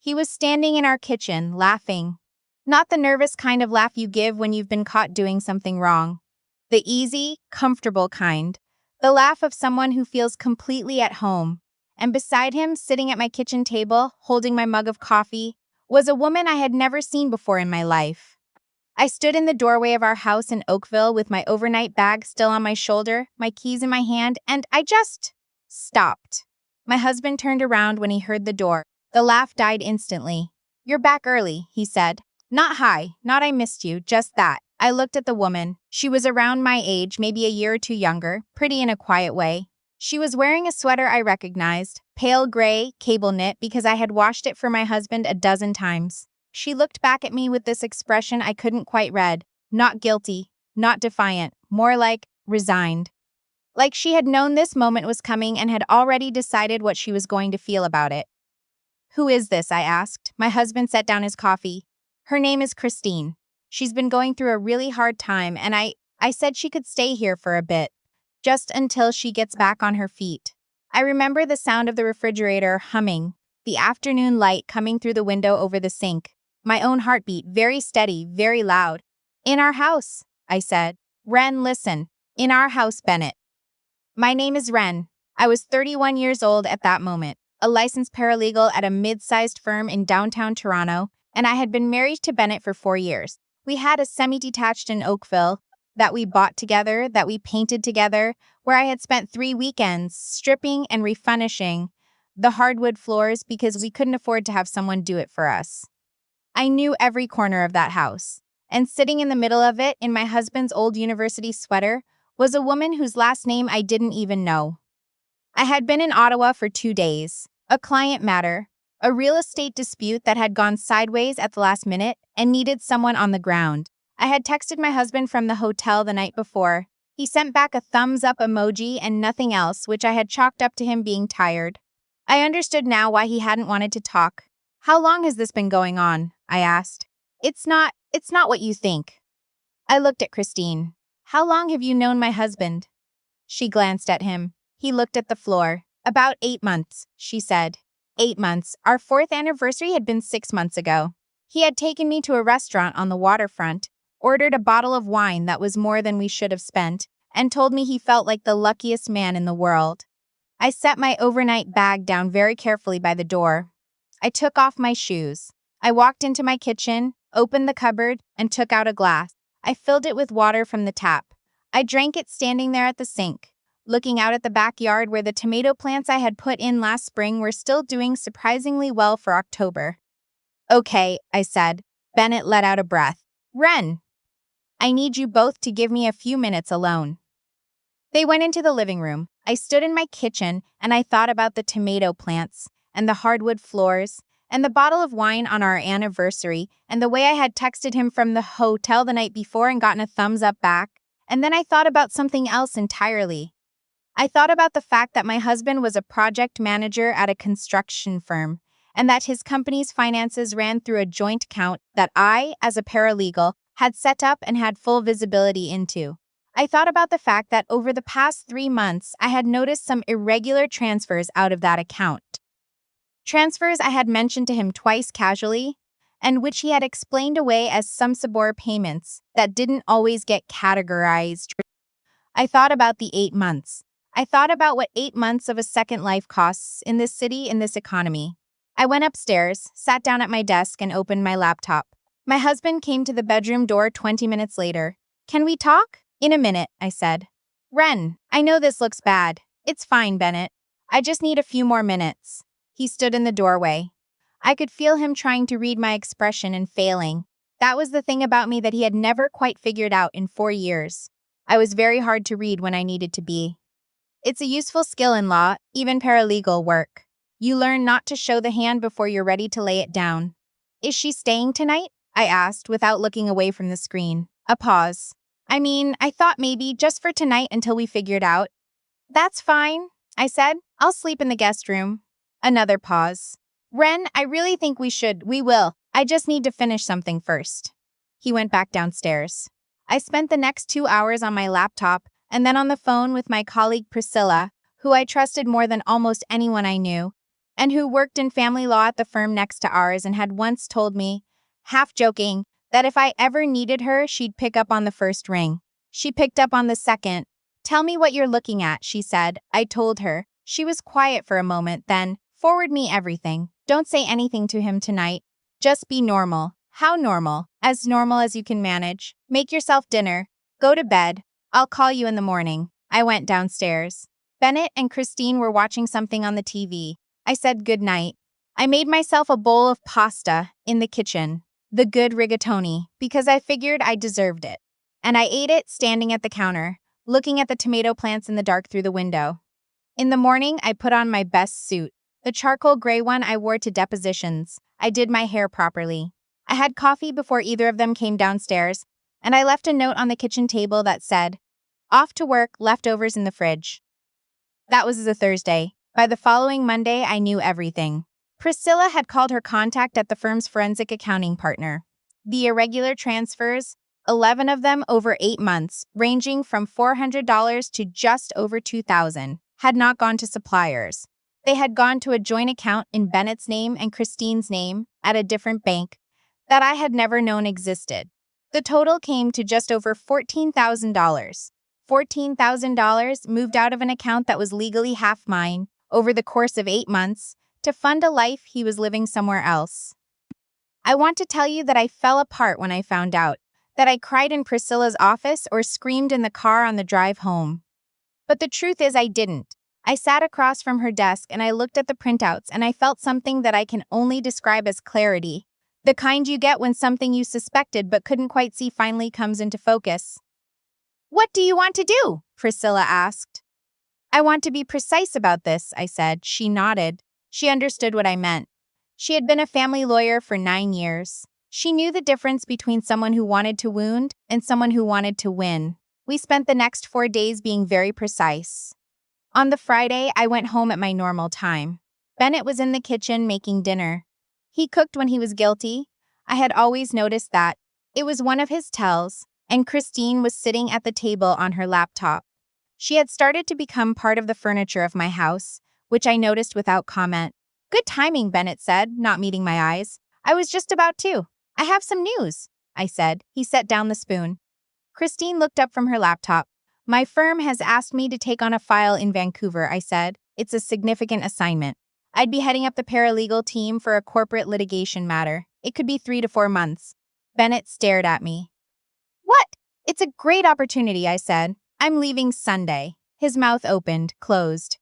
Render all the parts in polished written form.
He was standing in our kitchen, laughing. Not the nervous kind of laugh you give when you've been caught doing something wrong. The easy, comfortable kind. The laugh of someone who feels completely at home. And beside him, sitting at my kitchen table, holding my mug of coffee, was a woman I had never seen before in my life. I stood in the doorway of our house in Oakville with my overnight bag still on my shoulder, my keys in my hand, and I just stopped. My husband turned around when he heard the door. The laugh died instantly. "You're back early," he said. Not hi, not I missed you, just that. I looked at the woman. She was around my age, maybe a year or two younger, pretty in a quiet way. She was wearing a sweater I recognized, pale gray, cable knit because I had washed it for my husband a dozen times. She looked back at me with this expression I couldn't quite read. Not guilty, not defiant, more like resigned. Like she had known this moment was coming and had already decided what she was going to feel about it. "Who is this?" I asked. My husband set down his coffee. "Her name is Christine. She's been going through a really hard time, and I said she could stay here for a bit, just until she gets back on her feet." I remember the sound of the refrigerator humming, the afternoon light coming through the window over the sink, my own heartbeat very steady, very loud. "In our house," I said. "Ren, listen. In our house, Bennett." My name is Ren. I was 31 years old at that moment, a licensed paralegal at a mid-sized firm in downtown Toronto, and I had been married to Bennett for 4 years. We had a semi-detached in Oakville that we bought together, that we painted together, where I had spent 3 weekends stripping and refinishing the hardwood floors because we couldn't afford to have someone do it for us. I knew every corner of that house, and sitting in the middle of it in my husband's old university sweater was a woman whose last name I didn't even know. I had been in Ottawa for 2 days, a client matter, a real estate dispute that had gone sideways at the last minute and needed someone on the ground. I had texted my husband from the hotel the night before. He sent back a thumbs-up emoji and nothing else, which I had chalked up to him being tired. I understood now why he hadn't wanted to talk. "How long has this been going on?" I asked. It's not what you think." I looked at Christine. "How long have you known my husband?" She glanced at him. He looked at the floor. "About 8 months," she said. 8 months. Our 4th anniversary had been 6 months ago. He had taken me to a restaurant on the waterfront, ordered a bottle of wine that was more than we should have spent, and told me he felt like the luckiest man in the world. I set my overnight bag down very carefully by the door. I took off my shoes. I walked into my kitchen, opened the cupboard, and took out a glass. I filled it with water from the tap. I drank it standing there at the sink, looking out at the backyard where the tomato plants I had put in last spring were still doing surprisingly well for October. "Okay," I said. Bennett let out a breath. "Ren, I need you both to give me a few minutes alone." They went into the living room. I stood in my kitchen and I thought about the tomato plants and the hardwood floors and the bottle of wine on our anniversary and the way I had texted him from the hotel the night before and gotten a thumbs up back. And then I thought about something else entirely. I thought about the fact that my husband was a project manager at a construction firm and that his company's finances ran through a joint account that I, as a paralegal, had set up and had full visibility into. I thought about the fact that over the past 3 months, I had noticed some irregular transfers out of that account. Transfers I had mentioned to him twice casually, and which he had explained away as some subordinate payments that didn't always get categorized. I thought about the 8 months. I thought about what 8 months of a second life costs in this city, in this economy. I went upstairs, sat down at my desk, and opened my laptop. My husband came to the bedroom door 20 minutes later. "Can we talk?" "In a minute," I said. "Ren, I know this looks bad. It's fine, Bennett. I just need a few more minutes." He stood in the doorway. I could feel him trying to read my expression and failing. That was the thing about me that he had never quite figured out in 4 years. I was very hard to read when I needed to be. It's a useful skill in law, even paralegal work. You learn not to show the hand before you're ready to lay it down. "Is she staying tonight?" I asked without looking away from the screen. A pause. "I mean, I thought maybe just for tonight until we figured out." "That's fine," I said. "I'll sleep in the guest room." Another pause. "Ren, I really think we will. I just need to finish something first." He went back downstairs. I spent the next 2 hours on my laptop and then on the phone with my colleague Priscilla, who I trusted more than almost anyone I knew. and who worked in family law at the firm next to ours and had once told me, half joking, that if I ever needed her, she'd pick up on the first ring. She picked up on the second. "Tell me what you're looking at," she said. I told her. She was quiet for a moment, then, "Forward me everything. Don't say anything to him tonight. Just be normal." "How normal?" "As normal as you can manage. Make yourself dinner. Go to bed. I'll call you in the morning." I went downstairs. Bennett and Christine were watching something on the TV. I said good night. I made myself a bowl of pasta in the kitchen, the good rigatoni, because I figured I deserved it. And I ate it standing at the counter, looking at the tomato plants in the dark through the window. In the morning, I put on my best suit, the charcoal gray one I wore to depositions. I did my hair properly. I had coffee before either of them came downstairs, and I left a note on the kitchen table that said, "Off to work, leftovers in the fridge." That was a Thursday. By the following Monday, I knew everything. Priscilla had called her contact at the firm's forensic accounting partner. The irregular transfers, 11 of them over 8 months, ranging from $400 to just over $2,000, had not gone to suppliers. They had gone to a joint account in Bennett's name and Christine's name at a different bank that I had never known existed. The total came to just over $14,000. $14,000 moved out of an account that was legally half mine over the course of 8 months to fund a life he was living somewhere else. I want to tell you that I fell apart when I found out, that I cried in Priscilla's office or screamed in the car on the drive home. But the truth is I didn't. I sat across from her desk and I looked at the printouts and I felt something that I can only describe as clarity. The kind you get when something you suspected but couldn't quite see finally comes into focus. "What do you want to do?" Priscilla asked. "I want to be precise about this," I said. She nodded. She understood what I meant. She had been a family lawyer for 9 years. She knew the difference between someone who wanted to wound and someone who wanted to win. We spent the next 4 days being very precise. On the Friday, I went home at my normal time. Bennett was in the kitchen making dinner. He cooked when he was guilty. I had always noticed that. It was one of his tells, and Christine was sitting at the table on her laptop. She had started to become part of the furniture of my house, which I noticed without comment. "Good timing," Bennett said, not meeting my eyes. "I was just about to. I have some news," I said. He set down the spoon. Christine looked up from her laptop. "My firm has asked me to take on a file in Vancouver," I said. "It's a significant assignment. I'd be heading up the paralegal team for a corporate litigation matter. It could be 3 to 4 months. Bennett stared at me. "What? It's a great opportunity," I said. "I'm leaving Sunday." His mouth opened, closed.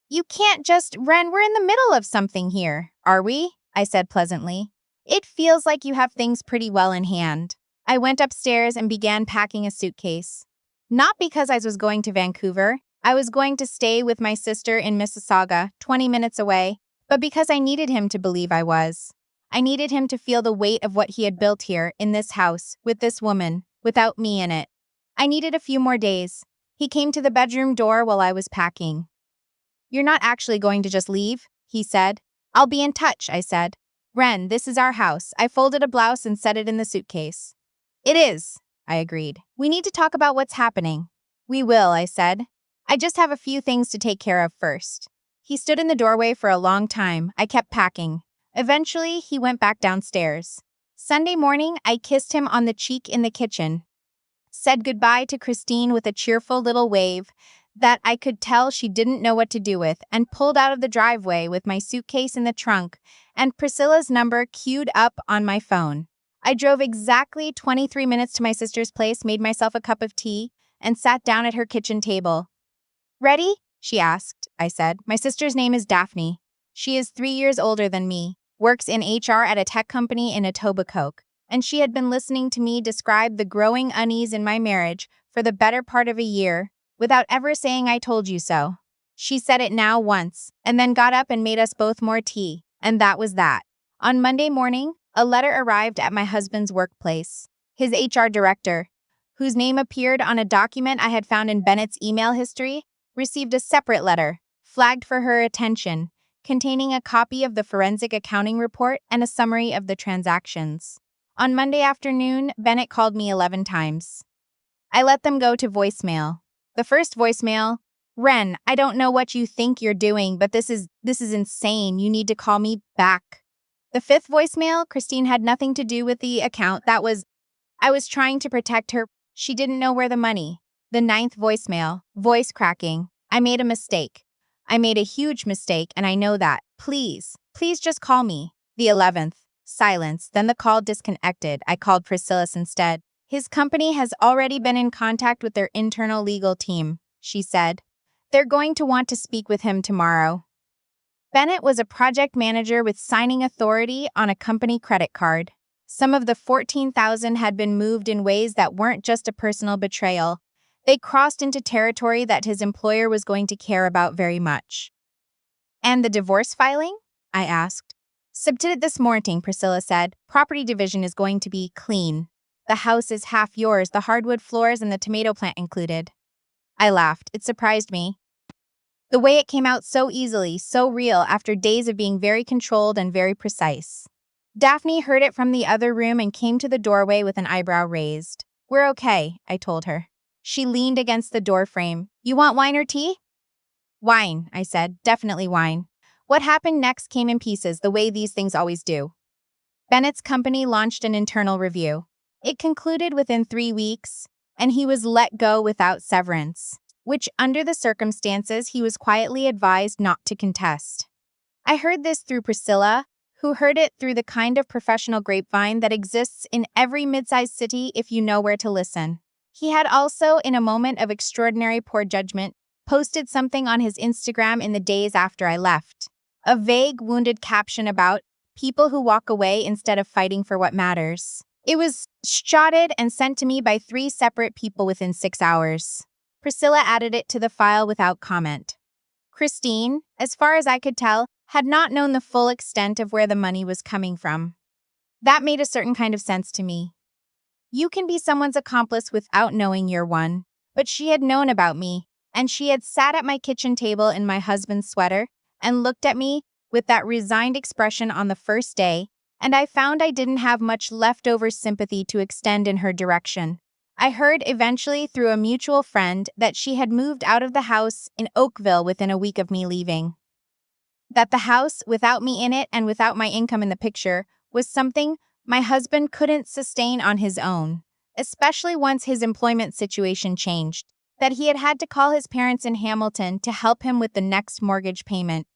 "You can't just, Ren, we're in the middle of something here, are we?" I said pleasantly. "It feels like you have things pretty well in hand." I went upstairs and began packing a suitcase. Not because I was going to Vancouver. I was going to stay with my sister in Mississauga, 20 minutes away, but because I needed him to believe I was. I needed him to feel the weight of what he had built here, in this house, with this woman, without me in it. I needed a few more days. He came to the bedroom door while I was packing. "You're not actually going to just leave?" he said. "I'll be in touch," I said. "Ren, this is our house." I folded a blouse and set it in the suitcase. "It is," I agreed. "We need to talk about what's happening." "We will," I said. "I just have a few things to take care of first." He stood in the doorway for a long time. I kept packing. Eventually, he went back downstairs. Sunday morning, I kissed him on the cheek in the kitchen, said goodbye to Christine with a cheerful little wave that I could tell she didn't know what to do with, and pulled out of the driveway with my suitcase in the trunk and Priscilla's number queued up on my phone. I drove exactly 23 minutes to my sister's place, made myself a cup of tea, and sat down at her kitchen table. "Ready?" she asked, I said. "My sister's name is Daphne. She is 3 years older than me, works in HR at a tech company in Etobicoke, and she had been listening to me describe the growing unease in my marriage for the better part of a year, without ever saying I told you so. She said it now once, and then got up and made us both more tea, and that was that. On Monday morning, a letter arrived at my husband's workplace. His HR director, whose name appeared on a document I had found in Bennett's email history, received a separate letter, flagged for her attention, containing a copy of the forensic accounting report and a summary of the transactions. On Monday afternoon, Bennett called me 11 times. I let them go to voicemail. The first voicemail Ren, I don't know what you think you're doing, but this is insane. You need to call me back. The fifth voicemail, Christine had nothing to do with the account. I was trying to protect her. She didn't know where the money. The ninth voicemail, voice cracking. I made a mistake. I made a huge mistake, and I know that. Please just call me. The 11th, silence. Then the call disconnected. I called Priscilla instead. His company has already been in contact with their internal legal team, she said. They're going to want to speak with him tomorrow. Bennett was a project manager with signing authority on a company credit card. Some of the 14,000 had been moved in ways that weren't just a personal betrayal. They crossed into territory that his employer was going to care about very much. And the divorce filing? I asked. Submitted this morning, Priscilla said. Property division is going to be clean. The house is half yours, the hardwood floors and the tomato plant included. I laughed. It surprised me. The way it came out so easily, so real after days of being very controlled and very precise. Daphne heard it from the other room and came to the doorway with an eyebrow raised. We're okay, I told her. She leaned against the doorframe. You want wine or tea? Wine, I said. Definitely wine. What happened next came in pieces, the way these things always do. Bennett's company launched an internal review. It concluded within 3 weeks, and he was let go without severance, which under the circumstances he was quietly advised not to contest. I heard this through Priscilla, who heard it through the kind of professional grapevine that exists in every mid-sized city if you know where to listen. He had also, in a moment of extraordinary poor judgment, posted something on his Instagram in the days after I left. A vague, wounded caption about people who walk away instead of fighting for what matters. It was shotted and sent to me by 3 separate people within 6 hours. Priscilla added it to the file without comment. Christine, as far as I could tell, had not known the full extent of where the money was coming from. That made a certain kind of sense to me. You can be someone's accomplice without knowing you're one, but she had known about me, and she had sat at my kitchen table in my husband's sweater and looked at me with that resigned expression on the first day, and I found I didn't have much leftover sympathy to extend in her direction. I heard eventually through a mutual friend that she had moved out of the house in Oakville within a week of me leaving. That the house, without me in it and without my income in the picture, was something my husband couldn't sustain on his own, especially once his employment situation changed. That he had had to call his parents in Hamilton to help him with the next mortgage payment.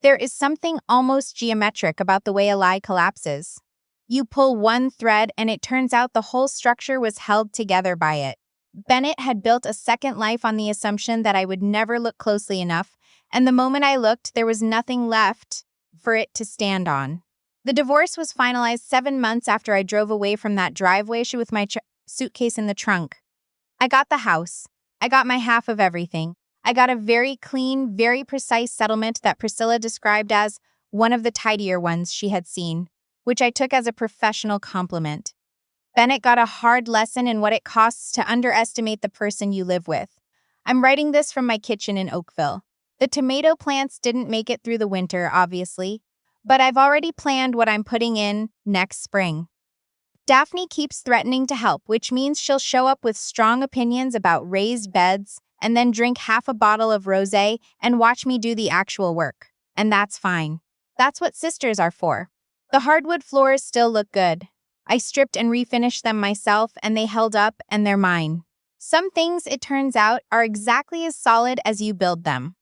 There is something almost geometric about the way a lie collapses. You pull one thread and it turns out the whole structure was held together by it. Bennett had built a second life on the assumption that I would never look closely enough, and the moment I looked, there was nothing left for it to stand on. The divorce was finalized 7 months after I drove away from that driveway with my suitcase in the trunk. I got the house. I got my half of everything. I got a very clean, very precise settlement that Priscilla described as one of the tidier ones she had seen, which I took as a professional compliment. Bennett got a hard lesson in what it costs to underestimate the person you live with. I'm writing this from my kitchen in Oakville. The tomato plants didn't make it through the winter, obviously, but I've already planned what I'm putting in next spring. Daphne keeps threatening to help, which means she'll show up with strong opinions about raised beds and then drink half a bottle of rosé and watch me do the actual work. And that's fine. That's what sisters are for. The hardwood floors still look good. I stripped and refinished them myself, and they held up, and they're mine. Some things, it turns out, are exactly as solid as you build them.